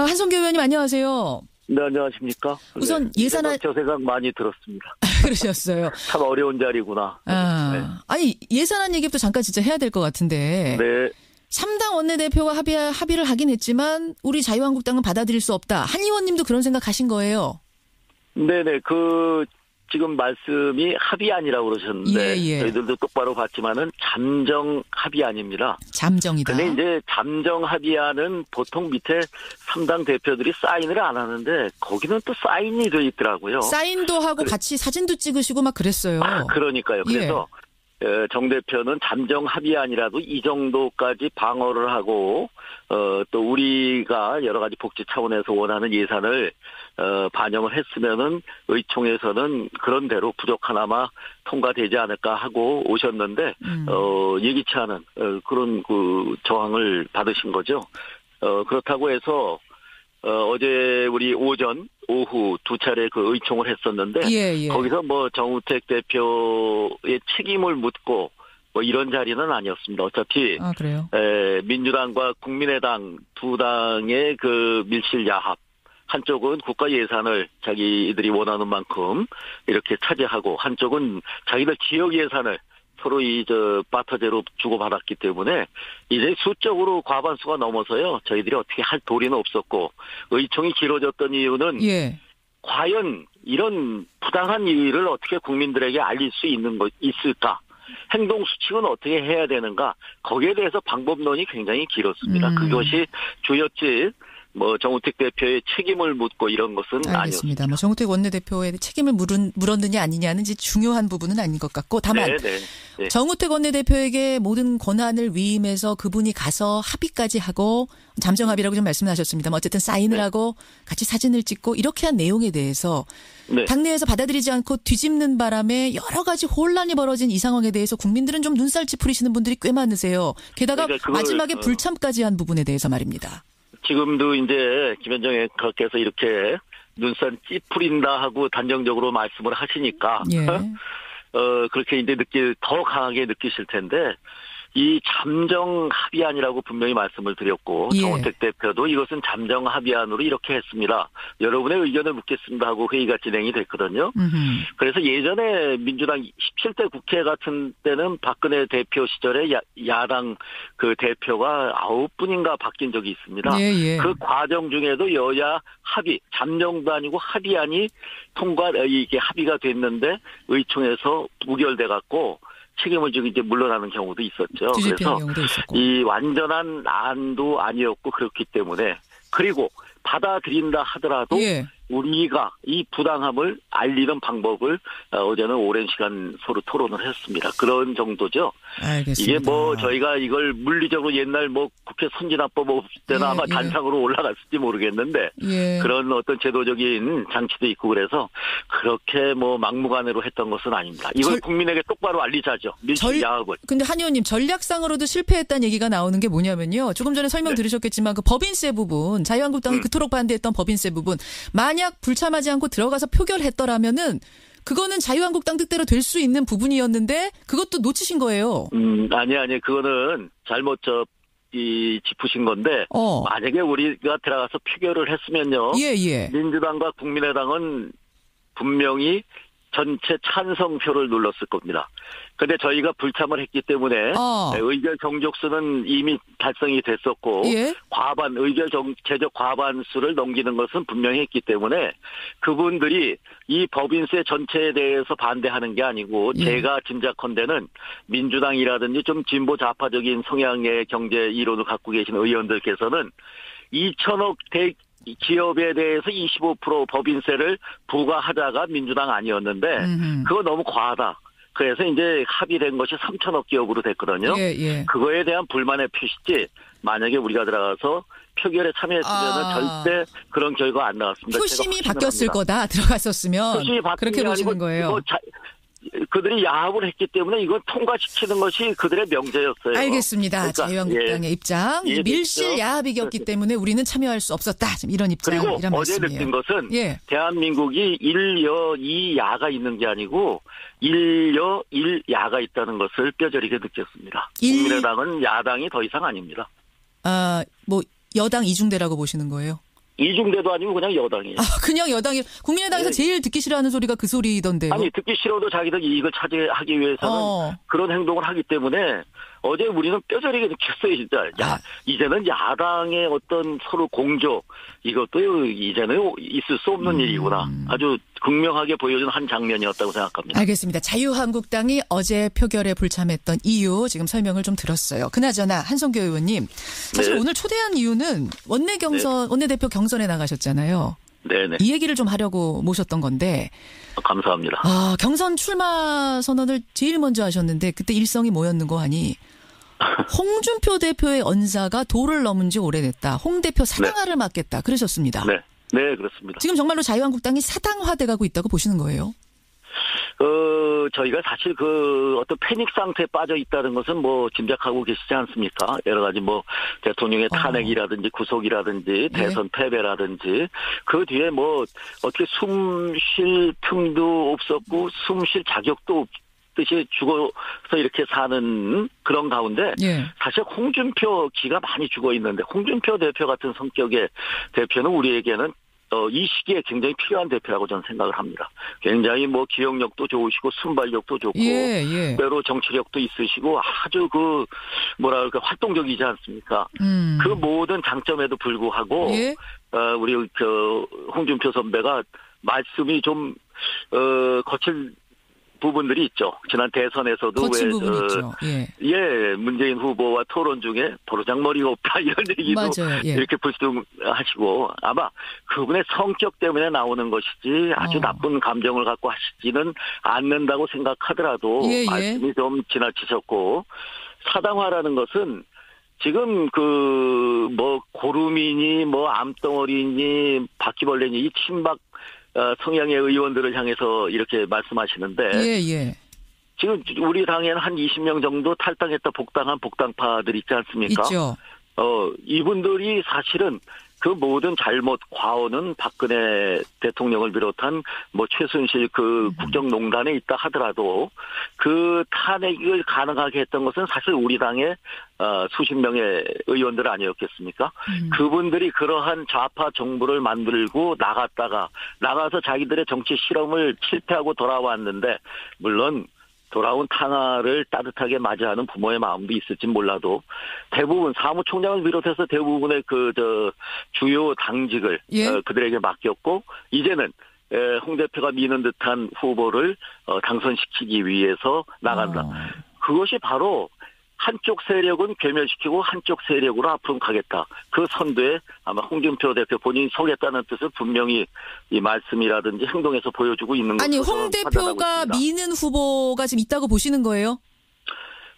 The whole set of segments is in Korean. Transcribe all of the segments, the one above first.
한성규 의원님 안녕하세요. 네, 안녕하십니까. 우선 예산안 저 생각 많이 들었습니다. 그러셨어요. 참 어려운 자리구나. 네. 아니 예산안 얘기부터 잠깐 진짜 해야 될 것 같은데. 네. 3당 원내대표가 합의를 하긴 했지만 우리 자유한국당은 받아들일 수 없다. 한 의원님도 그런 생각하신 거예요. 네네. 지금 말씀이 합의안이라고 그러셨는데 예. 저희들도 똑바로 봤지만은 잠정 합의안입니다. 잠정이다. 근데 이제 잠정 합의안은 보통 밑에 3당 대표들이 사인을 안 하는데 거기는 또 사인이 돼 있더라고요. 사인도 하고 같이 사진도 찍으시고 막 그랬어요. 그러니까요. 그래서 정 대표는 잠정 합의안이라도 이 정도까지 방어를 하고 또 우리가 여러 가지 복지 차원에서 원하는 예산을 반영을 했으면은 의총에서는 그런 대로 부족하나마 통과되지 않을까 하고 오셨는데 예기치 않은 그런 저항을 받으신 거죠. 그렇다고 해서 어제 우리 오전, 오후 두 차례 의총을 했었는데 거기서 정우택 대표의 책임을 묻고 이런 자리는 아니었습니다. 어차피 그래요? 민주당과 국민의당 두 당의 밀실 야합. 한쪽은 국가 예산을 자기들이 원하는 만큼 이렇게 차지하고 한쪽은 자기들 지역 예산을 서로 바터제로 주고받았기 때문에 이제 수적으로 과반수가 넘어서요. 저희들이 어떻게 할 도리는 없었고 의총이 길어졌던 이유는 과연 이런 부당한 일을 어떻게 국민들에게 알릴 수 있을까? 행동 수칙은 어떻게 해야 되는가? 거기에 대해서 방법론이 굉장히 길었습니다. 그것이 주였지. 정우택 대표의 책임을 묻고 이런 것은 알겠습니다. 정우택 원내대표의 책임을 물었느냐 아니냐는 이제 중요한 부분은 아닌 것 같고 다만 정우택 원내대표에게 모든 권한을 위임해서 그분이 가서 합의까지 하고 잠정 합의라고 좀 말씀하셨습니다만 어쨌든 사인을 하고 같이 사진을 찍고 이렇게 한 내용에 대해서 당내에서 받아들이지 않고 뒤집는 바람에 여러 가지 혼란이 벌어진 이 상황에 대해서 국민들은 좀 눈살 찌푸리시는 분들이 꽤 많으세요. 게다가 마지막에 불참까지 한 부분에 대해서 말입니다. 지금도 이제 김현정 앵커께서 이렇게 눈살 찌푸린다 하고 단정적으로 말씀을 하시니까 그렇게 이제 더 강하게 느끼실 텐데 이 잠정 합의안이라고 분명히 말씀을 드렸고 정우택 대표도 이것은 잠정 합의안으로 이렇게 했습니다. 여러분의 의견을 묻겠습니다 하고 회의가 진행이 됐거든요. 그래서 예전에 민주당 17대 국회 같은 때는 박근혜 대표 시절에 야당 대표가 9분인가 바뀐 적이 있습니다. 그 과정 중에도 여야 합의, 잠정도 아니고 합의안이 이게 합의가 됐는데 의총에서 부결돼 갖고 책임을 지고 이제 물러나는 경우도 있었죠. 그래서 이 완전한 안도 아니었고 그렇기 때문에 그리고 받아들인다 하더라도 우리가 이 부당함을 알리는 방법을 어제는 오랜 시간 서로 토론을 했습니다. 그런 정도죠. 알겠습니다. 이게 저희가 이걸 물리적으로 옛날 국회 선진화법 없을 때나 아마 단상으로 올라갔을지 모르겠는데 그런 어떤 제도적인 장치도 있고 그래서 그렇게 막무가내로 했던 것은 아닙니다. 이걸 국민에게 똑바로 알리자죠. 밀실 야합을. 근데 한 의원님 전략상으로도 실패했다는 얘기가 나오는 게 뭐냐면요. 조금 전에 설명 들으셨겠지만 법인세 부분 자유한국당이 그토록 반대했던 법인세 부분 만약 불참하지 않고 들어가서 표결했더라면은 그거는 자유한국당 뜻대로 될 수 있는 부분이었는데 그것도 놓치신 거예요. 아니 그거는 잘못 짚으신 건데 만약에 우리가 들어가서 표결을 했으면요. 민주당과 국민의당은 분명히 전체 찬성표를 눌렀을 겁니다. 그런데 저희가 불참을 했기 때문에 의결 정족수는 이미 달성이 됐었고 제적 과반수를 넘기는 것은 분명히 했기 때문에 그분들이 이 법인세 전체에 대해서 반대하는 게 아니고 제가 짐작컨대는 민주당이라든지 좀 진보 좌파적인 성향의 경제 이론을 갖고 계신 의원들께서는 2천억 기업에 대해서 25% 법인세를 부과하자가 민주당 아니었는데 그거 너무 과하다. 그래서 이제 합의된 것이 3천억 기업으로 됐거든요. 그거에 대한 불만의 표시지 만약에 우리가 들어가서 표결에 참여했으면 절대 그런 결과 안 나왔습니다. 표심이 바뀌었을 거다. 들어갔었으면. 그렇게 보시는 거예요. 그들이 야합을 했기 때문에 이걸 통과시키는 것이 그들의 명제였어요. 알겠습니다. 그러니까, 자유한국당의 입장. 밀실 야합이었기 때문에 우리는 참여할 수 없었다. 지금 이런 입장, 그리고 이런 어제 말씀이에요. 느낀 것은 대한민국이 1여 2야가 있는 게 아니고 1여 1야가 있다는 것을 뼈저리게 느꼈습니다. 국민의당은 야당이 더 이상 아닙니다. 여당 이중대라고 보시는 거예요? 이중대도 아니고 그냥 여당이에요. 그냥 여당이 국민의당에서 제일 듣기 싫어하는 소리가 그 소리던데요. 아니 듣기 싫어도 자기들 이익을 차지하기 위해서는 그런 행동을 하기 때문에 어제 우리는 뼈저리게 느꼈어요. 진짜. 이제는 야당의 어떤 서로 공조 이것도 이제는 있을 수 없는 일이구나. 아주 극명하게 보여준 한 장면이었다고 생각합니다. 알겠습니다. 자유한국당이 어제 표결에 불참했던 이유 지금 설명을 좀 들었어요. 그나저나 한성교 의원님 사실 네. 오늘 초대한 이유는 원내대표 경선에 나가셨잖아요. 네네. 이 얘기를 좀 하려고 모셨던 건데. 감사합니다. 경선 출마 선언을 제일 먼저 하셨는데 그때 일성이 뭐였는 거 하니 홍준표 대표의 언사가 도를 넘은 지 오래됐다. 홍 대표 사당화를 막겠다. 그러셨습니다. 네. 네, 그렇습니다. 지금 정말로 자유한국당이 사당화돼 가고 있다고 보시는 거예요? 저희가 사실 어떤 패닉 상태에 빠져 있다는 것은 뭐 짐작하고 계시지 않습니까? 여러 가지 뭐 대통령의 탄핵이라든지 구속이라든지 대선 패배라든지 그 뒤에 뭐 어떻게 숨 쉴 틈도 없었고 숨 쉴 자격도 뜻이 죽어서 이렇게 사는 그런 가운데 사실 홍준표 기가 많이 죽어 있는데 홍준표 대표 같은 성격의 대표는 우리에게는 이 시기에 굉장히 필요한 대표라고 저는 생각을 합니다. 굉장히 뭐 기억력도 좋으시고 순발력도 좋고 때로 정치력도 있으시고 아주 활동적이지 않습니까? 그 모든 장점에도 불구하고 우리 홍준표 선배가 말씀이 좀 거칠 부분들이 있죠. 지난 대선에서도 거친 부분이 있죠. 문재인 후보와 토론 중에 보르장머리가 없다 이런 얘기도 이렇게 불쑥하시고 아마 그분의 성격 때문에 나오는 것이지 아주 나쁜 감정을 갖고 하시지는 않는다고 생각하더라도 말씀이 좀 지나치셨고 사당화라는 것은 지금 고루미니 암덩어리니 바퀴벌레니 이 친박 성향의 의원들을 향해서 이렇게 말씀하시는데 지금 우리 당에는 한 20명 정도 탈당했다 복당한 복당파들 있지 않습니까? 있죠. 이분들이 사실은 그 모든 잘못 과오는 박근혜 대통령을 비롯한 최순실 국정농단에 있다 하더라도 그 탄핵을 가능하게 했던 것은 사실 우리 당의 수십 명의 의원들 아니었겠습니까? 그분들이 그러한 좌파 정부를 만들고 나가서 자기들의 정치 실험을 실패하고 돌아왔는데 물론 돌아온 탕화를 따뜻하게 맞이하는 부모의 마음도 있을지 몰라도 대부분 사무총장을 비롯해서 대부분의 주요 당직을 그들에게 맡겼고 이제는 홍 대표가 미는 듯한 후보를 당선시키기 위해서 나간다. 그것이 바로 한쪽 세력은 괴멸시키고 한쪽 세력으로 앞으로 가겠다. 그 선두에 아마 홍준표 대표 본인이 서겠다는 뜻을 분명히 이 말씀이라든지 행동에서 보여주고 있는 것으로 아니 홍 대표가 미는 후보가 지금 있다고 보시는 거예요?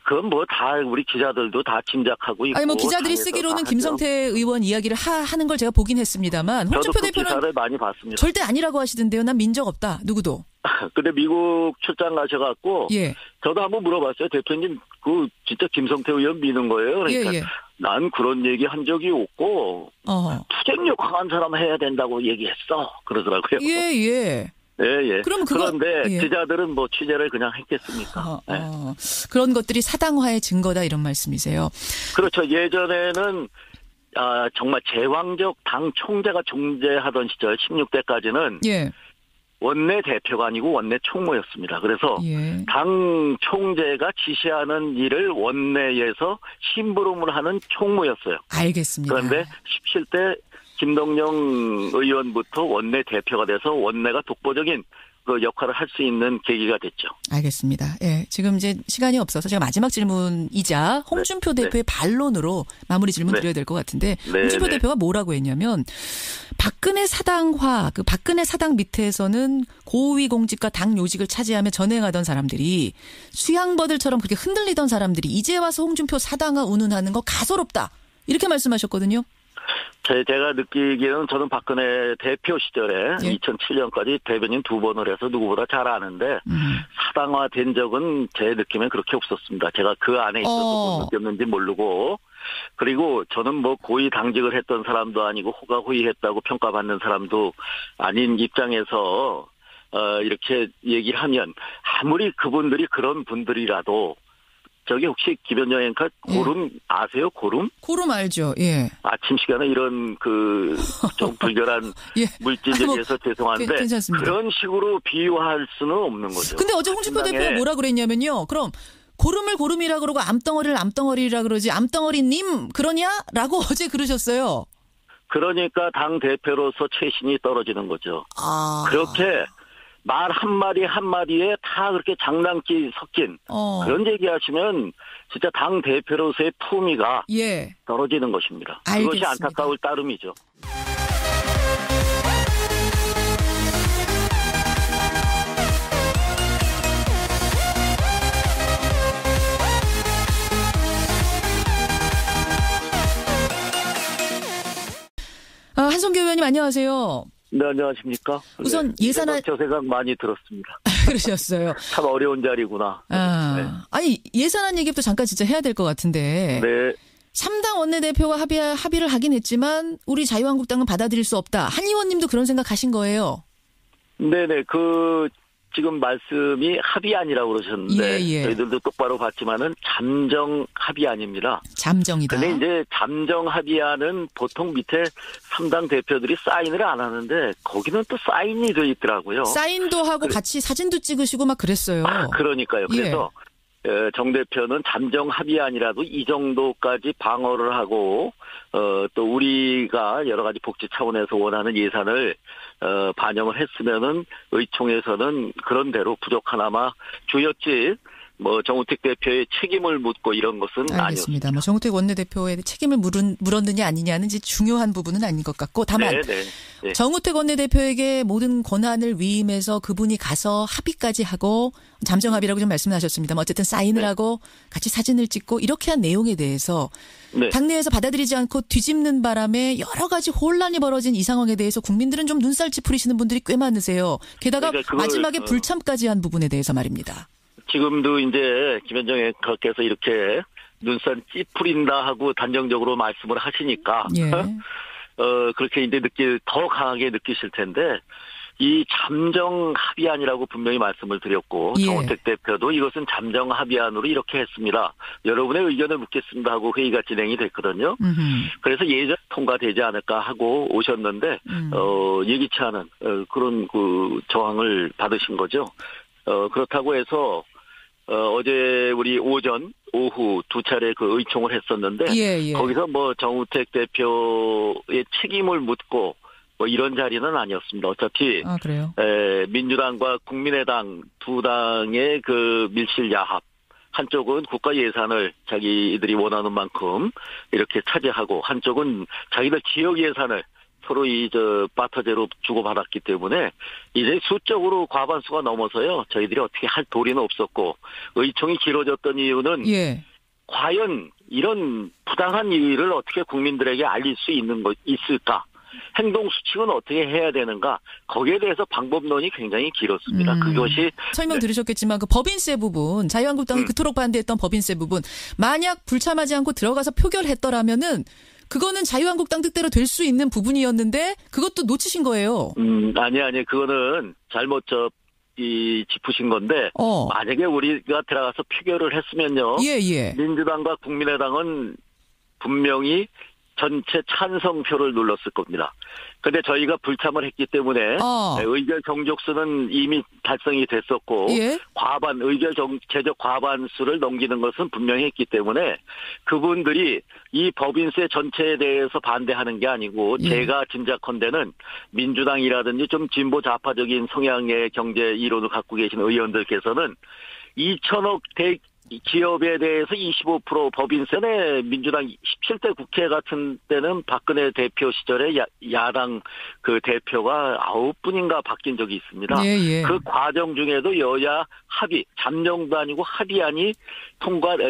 그건 다 우리 기자들도 다 짐작하고 있고. 아니 기자들이 쓰기로는 김성태 의원 이야기를 하는 걸 제가 보긴 했습니다만 홍준표 대표는 기사를 많이 봤습니다. 절대 아니라고 하시던데요. 난 민 적 없다. 누구도. 근데 미국 출장 가셔갖고 저도 한번 물어봤어요. 대표님 진짜 김성태 의원 미는 거예요? 그러니까 난 그런 얘기 한 적이 없고 투쟁력 강한 사람 해야 된다고 얘기했어. 그러더라고요. 그런데 기자들은 취재를 그냥 했겠습니까? 그런 것들이 사당화의 증거다 이런 말씀이세요? 그렇죠. 예전에는 정말 제왕적 당 총재가 존재하던 시절 16대까지는 원내 대표가 아니고 원내 총무였습니다. 그래서 당 총재가 지시하는 일을 원내에서 심부름을 하는 총무였어요. 알겠습니다. 그런데 17대 김동영 의원부터 원내 대표가 돼서 원내가 독보적인 역할을 할 수 있는 계기가 됐죠. 알겠습니다. 지금 이제 시간이 없어서 제가 마지막 질문이자 홍준표 대표의 반론으로 마무리 질문 드려야 될 것 같은데 홍준표 대표가 뭐라고 했냐면 박근혜 사당화, 박근혜 사당 밑에서는 고위공직과 당 요직을 차지하며 전행하던 사람들이 수양버들처럼 그렇게 흔들리던 사람들이 이제 와서 홍준표 사당화 운운하는 거 가소롭다. 이렇게 말씀하셨거든요. 제가 느끼기에는 저는 박근혜 대표 시절에 2007년까지 대변인 2번을 해서 누구보다 잘 아는데 사당화된 적은 제 느낌에 그렇게 없었습니다. 제가 그 안에 있어서 못 느꼈는지 모르고 그리고 저는 고위 당직을 했던 사람도 아니고 호가호위했다고 평가받는 사람도 아닌 입장에서 이렇게 얘기를 하면 아무리 그분들이 그런 분들이라도 저기 혹시 김현정 앵커 고름 아세요? 고름? 고름 알죠. 예. 아침 시간에 이런 좀 불결한 예. 물질 얘기해서 죄송한데 괜찮습니다. 그런 식으로 비유할 수는 없는 거죠. 근데 어제 홍준표 대표가 뭐라 그랬냐면요. 그럼 고름을 고름이라 그러고 암덩어리를 암덩어리라 그러지 암덩어리님 그러냐라고 어제 그러셨어요. 그러니까 당 대표로서 최신이 떨어지는 거죠. 그렇게 말 한마디 한마디에 다 그렇게 장난기 섞인 그런 얘기하시면 진짜 당 대표로서의 품위가 떨어지는 것입니다. 알겠습니다. 그것이 안타까울 따름이죠. 한성규 의원님 안녕하세요. 네, 안녕하십니까. 우선 저 생각 많이 들었습니다. 그러셨어요. 참 어려운 자리구나. 아니 예산안 얘기부터 잠깐 진짜 해야 될 것 같은데. 네. 3당 원내대표가 합의를 하긴 했지만 우리 자유한국당은 받아들일 수 없다. 한 의원님도 그런 생각하신 거예요. 네네. 지금 말씀이 합의안이라고 그러셨는데 저희들도 똑바로 봤지만은 잠정 합의안입니다. 잠정이다. 근데 이제 잠정 합의안은 보통 밑에 3당 대표들이 사인을 안 하는데 거기는 또 사인이 돼 있더라고요. 사인도 하고 같이 사진도 찍으시고 막 그랬어요. 그러니까요. 그래서 정 대표는 잠정 합의안이라도 이 정도까지 방어를 하고 또 우리가 여러 가지 복지 차원에서 원하는 예산을 반영을 했으면은 의총에서는 그런 대로 부족하나마 주였지 정우택 대표의 책임을 묻고 이런 것은 알겠습니다. 아니었습니다. 정우택 원내대표의 책임을 물었느냐 아니냐는 중요한 부분은 아닌 것 같고 다만 정우택 원내대표에게 모든 권한을 위임해서 그분이 가서 합의까지 하고 잠정 합의라고 좀 말씀하셨습니다만 어쨌든 사인을 하고 같이 사진을 찍고 이렇게 한 내용에 대해서 당내에서 받아들이지 않고 뒤집는 바람에 여러 가지 혼란이 벌어진 이 상황에 대해서 국민들은 좀 눈살 찌푸리시는 분들이 꽤 많으세요. 게다가 마지막에 불참까지 한 부분에 대해서 말입니다. 지금도 이제 김현정 앵커께서 이렇게 눈살 찌푸린다 하고 단정적으로 말씀을 하시니까 그렇게 이제 더 강하게 느끼실 텐데 이 잠정 합의안이라고 분명히 말씀을 드렸고 정우택 대표도 이것은 잠정 합의안으로 이렇게 했습니다. 여러분의 의견을 묻겠습니다 하고 회의가 진행이 됐거든요. 그래서 예전 통과되지 않을까 하고 오셨는데 예기치 않은 그런 저항을 받으신 거죠. 그렇다고 해서 어제 우리 오전, 오후 두 차례 의총을 했었는데 거기서 정우택 대표의 책임을 묻고 이런 자리는 아니었습니다. 어차피 그래요? 민주당과 국민의당 두 당의 밀실 야합. 한쪽은 국가 예산을 자기들이 원하는 만큼 이렇게 차지하고 한쪽은 자기들 지역 예산을 서로 바터제로 주고받았기 때문에 이제 수적으로 과반수가 넘어서요. 저희들이 어떻게 할 도리는 없었고 의총이 길어졌던 이유는 과연 이런 부당한 일을 어떻게 국민들에게 알릴 수 있을까? 행동 수칙은 어떻게 해야 되는가? 거기에 대해서 방법론이 굉장히 길었습니다. 그것이 설명 들으셨겠지만 법인세 부분, 자유한국당이 그토록 반대했던 법인세 부분, 만약 불참하지 않고 들어가서 표결했더라면은 그거는 자유한국당 뜻대로 될 수 있는 부분이었는데 그것도 놓치신 거예요. 아니 그거는 잘못 짚으신 건데 만약에 우리가 들어가서 표결을 했으면요. 민주당과 국민의당은 분명히 전체 찬성표를 눌렀을 겁니다. 근데 저희가 불참을 했기 때문에 의결 정족수는 이미 달성이 됐었고 제적 과반수를 넘기는 것은 분명히 했기 때문에 그분들이 이 법인세 전체에 대해서 반대하는 게 아니고 제가 짐작컨대는 민주당이라든지 좀 진보 좌파적인 성향의 경제 이론을 갖고 계신 의원들께서는 2천억 기업에 대해서 25% 법인세네 민주당 17대 국회 같은 때는 박근혜 대표 시절에 야당 대표가 9분인가 바뀐 적이 있습니다. 그 과정 중에도 여야 합의, 잠정도 아니고 합의안이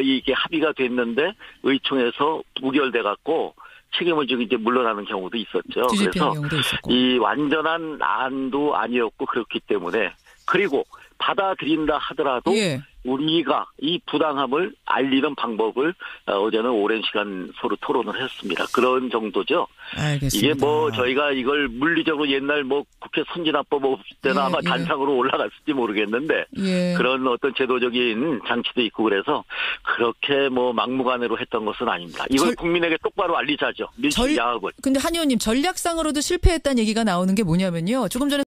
이게 합의가 됐는데 의총에서 무결돼 갖고 책임을 지고 이제 물러나는 경우도 있었죠. 그래서 이 완전한 안도 아니었고 그렇기 때문에 그리고 받아들인다 하더라도 우리가 이 부당함을 알리는 방법을 어제는 오랜 시간 서로 토론을 했습니다. 그런 정도죠. 알겠습니다. 이게 뭐 저희가 이걸 물리적으로 옛날 뭐 국회 선진화법 없을 때나 아마 단상으로 올라갔을지 모르겠는데 그런 어떤 제도적인 장치도 있고 그래서 그렇게 뭐 막무가내로 했던 것은 아닙니다. 이걸 국민에게 똑바로 알리자죠. 밀실 야합을. 근데 한 의원님 전략상으로도 실패했다는 얘기가 나오는 게 뭐냐면요. 조금 전에